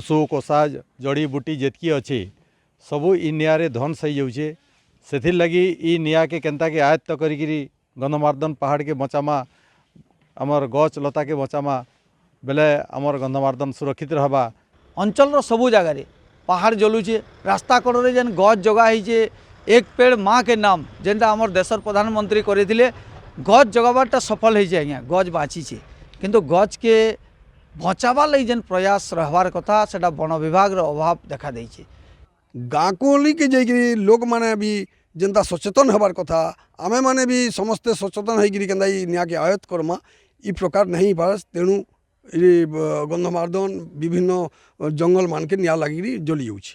ओषो कोसा जड़ी बूटी जेतकी अच्छे सबू इ निआरे ध्वंस हो जाऊे से लगी इ निआ के केन्ता के आयत्त करी गंधमार्दन पहाड़ के बचामा आमर गच लता के बचामा बेले आमर गंधमार्दन सुरक्षित रहबा। अंचल सबू जगार पहाड़ जलुचे रास्ता कड़े जेन गच जगा होइए एक पेड़ माँ के नाम जेनता आमर देशर प्रधानमंत्री करते गच जगाबारटा सफल होइए आज्ञा गच बाँचीचे किंतु गच के बचाबार लगी जेन प्रयास रहबार कथा सेटा वन विभाग अभाव देखा देइछे। गाँ कोली के जाइए लोक मैंने भी जेनता सचेतन हबार कथा आमे माने भी समस्ते सचेतन होकर केन्ता निआ के आयत्त करमा इ प्रकार नहीं पारस तेणु गंधमार्दन विभिन्न जंगल मान के निआ लगी जली जाऊँगी।